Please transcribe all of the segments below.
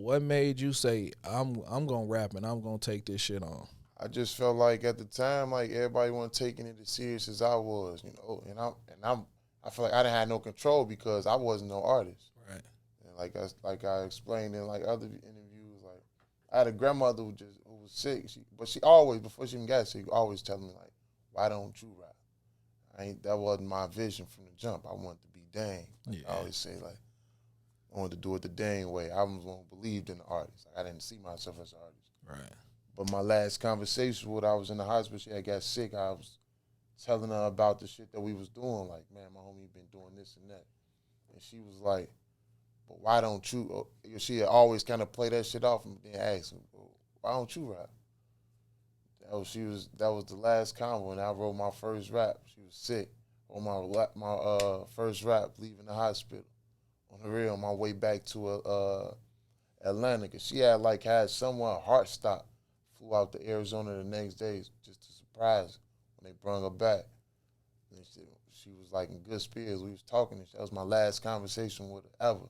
what made you say I'm gonna rap and I'm gonna take this shit on? I just felt like at the time, like everybody wasn't taking it as serious as I was, I feel like I didn't have no control because I wasn't no artist. Right. And like I explained in like other interviews, like I had a grandmother who was sick, but she always, before she even got sick, always telling me like, why don't you rap? That wasn't my vision from the jump. I wanted to be Dane. Like, I always say like, I wanted to do it the Dane way. I was one who believed in the artist. Like, I didn't see myself as an artist. Right. But my last conversation with her, I was in the hospital. She had got sick. I was telling her about the shit that we was doing. Like, man, my homie been doing this and that. And she was like, but why don't you? She had always kind of play that shit off and then ask, well, why don't you rap? That was the last convo, and I wrote my first rap. She was sick. On my first rap, leaving the hospital. On the real, on my way back to Atlanta, because she had someone heart stop. Flew out to Arizona the next day just to surprise her when they brought her back. And she was like in good spirits. We was talking, and that was my last conversation with her ever.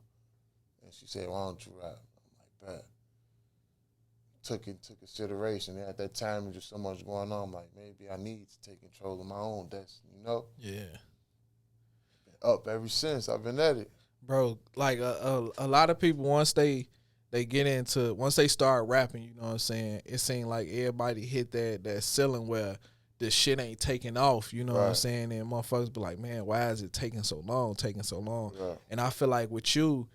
And she said, why don't you rap? I'm like, bet. Took it into consideration. And at that time, there was just so much going on. I'm like, maybe I need to take control of my own destiny, you know? Yeah. Been up ever since. I've been at it. Bro, like a lot of people, once they start rapping, you know what I'm saying, it seems like everybody hit that ceiling where the shit ain't taking off, you know what I'm saying, and motherfuckers be like, man, why is it taking so long? Right. And I feel like with you,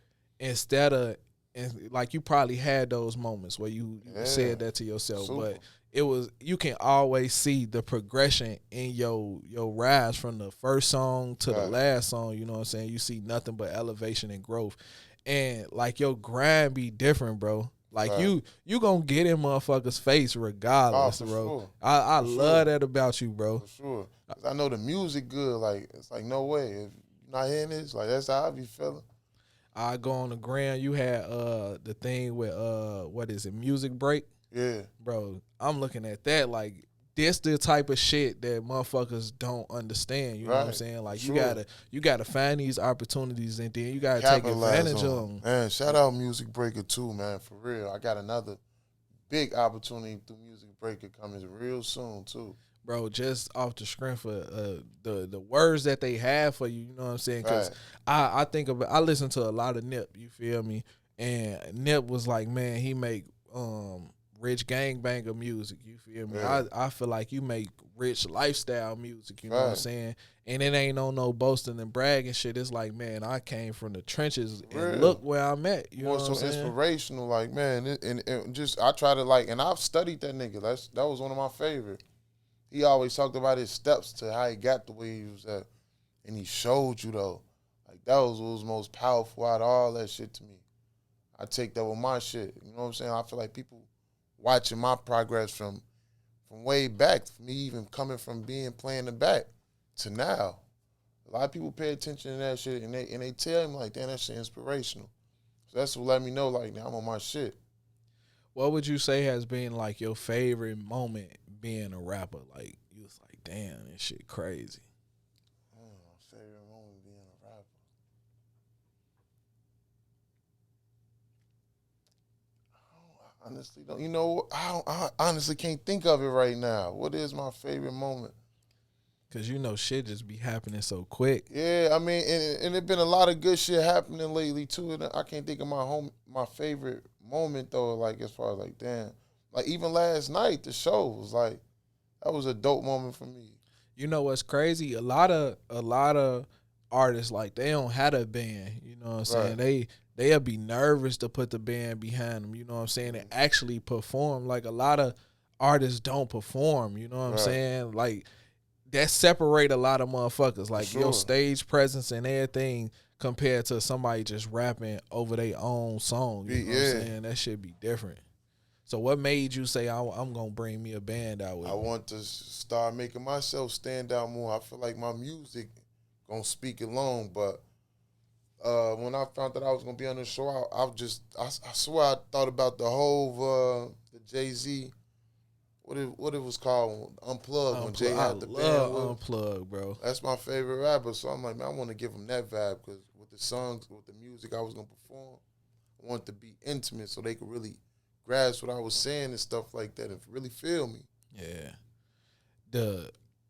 like you probably had those moments where you said that to yourself, but you can always see the progression in your rise from the first song to the last song, you know what I'm saying? You see nothing but elevation and growth. And like your grind be different, bro. Like you gonna get in motherfuckers' face regardless, bro. Sure. I love that about you, bro. For sure. 'Cause I know the music good. Like, it's like, no way. If you're not hearing this, like, that's how I be feeling. I go on the gram. You had the thing with what is it, Music Break? Yeah. Bro, I'm looking at that like this the type of shit that motherfuckers don't understand. You know what I'm saying? Like you gotta find these opportunities and then you gotta take advantage of them. Man, shout out Music Breaker too, man. For real. I got another big opportunity through Music Breaker coming real soon too. Bro, just off the strength of the words that they have for you, you know what I'm saying? Because I think of it, I listen to a lot of Nip, you feel me? And Nip was like, man, he make rich gangbanger music, you feel me? Yeah. I feel like you make rich lifestyle music, you know what I'm saying? And it ain't on no boasting and bragging shit. It's like, man, I came from the trenches and look where I'm at. You know what I'm saying? Inspirational, like, man, and just I try to like, and I've studied that nigga. That was one of my favorite. He always talked about his steps to how he got the way he was at, and he showed you though. Like that was what was most powerful out of all that shit to me. I take that with my shit. You know what I'm saying? I feel like people watching my progress from way back, from me even coming from playing the back to now. A lot of people pay attention to that shit, and they tell him like, damn, that shit inspirational. So that's what let me know like, now I'm on my shit. What would you say has been like your favorite moment being a rapper? Like you was like, damn, this shit crazy. Favorite moment being a rapper. I honestly don't. You know, I honestly can't think of it right now. What is my favorite moment? Cause you know shit just be happening so quick. Yeah, I mean, and it been a lot of good shit happening lately too. And I can't think of my favorite moment though. Like as far as like, damn, like even last night the show was like, that was a dope moment for me. You know what's crazy? A lot of artists like they don't have a band. You know what I'm saying? They'll be nervous to put the band behind them. You know what I'm saying? And actually perform. Like a lot of artists don't perform. You know what I'm saying? Like that separate a lot of motherfuckers. Like your stage presence and everything compared to somebody just rapping over their own song. You know what I'm saying? That shit be different. So what made you say I'm gonna bring me a band out with me? I want to start making myself stand out more. I feel like my music gonna speak alone, but when I found that I was gonna be on the show, I swear I thought about the whole the Jay-Z, what it was called, Unplugged, when Jay had the band. I love Unplugged, bro. That's my favorite rapper, so I'm like, man, I want to give him that vibe because with the songs, with the music I was gonna perform, I want to be intimate so they could really grasp what I was saying and stuff like that and really feel me. Yeah.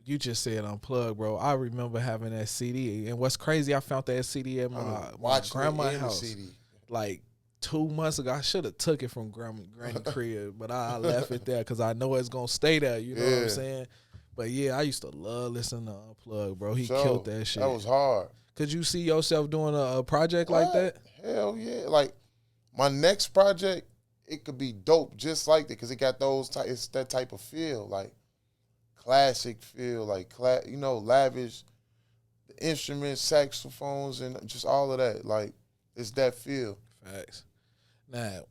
You just said unplugged, bro. I remember having that CD. And what's crazy, I found that CD at my grandma's house. Like 2 months ago. I should have took it from Granny crib, but I left it there because I know it's going to stay there. You know what I'm saying? But, yeah, I used to love listening to Unplugged, bro. He killed that shit. That was hard. Could you see yourself doing a project like that? Hell yeah. Like, my next project, it could be dope just like that because it got it's that type of feel, like classic feel, like, lavish, the instruments, saxophones, and just all of that. Like, it's that feel. Facts. Now,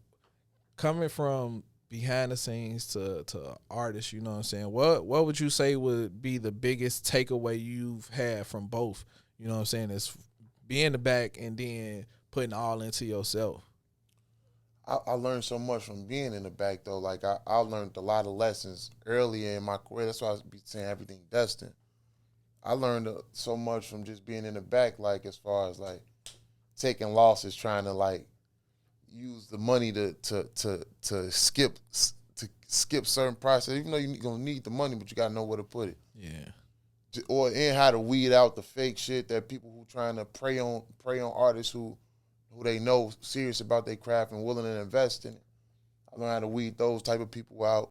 coming from behind the scenes to artists, you know what I'm saying? What would you say would be the biggest takeaway you've had from both? You know what I'm saying? It's being in the back and then putting all into yourself. I learned so much from being in the back, though. Like, I learned a lot of lessons earlier in my career. That's why I be saying everything destined. I learned so much from just being in the back, like, as far as, like, taking losses, trying to, like, use the money to skip certain process, even though you're going to need the money, but you got to know where to put it. Yeah. And how to weed out the fake shit that people who trying to prey on artists who they know serious about their craft and willing to invest in it. I learned how to weed those type of people out.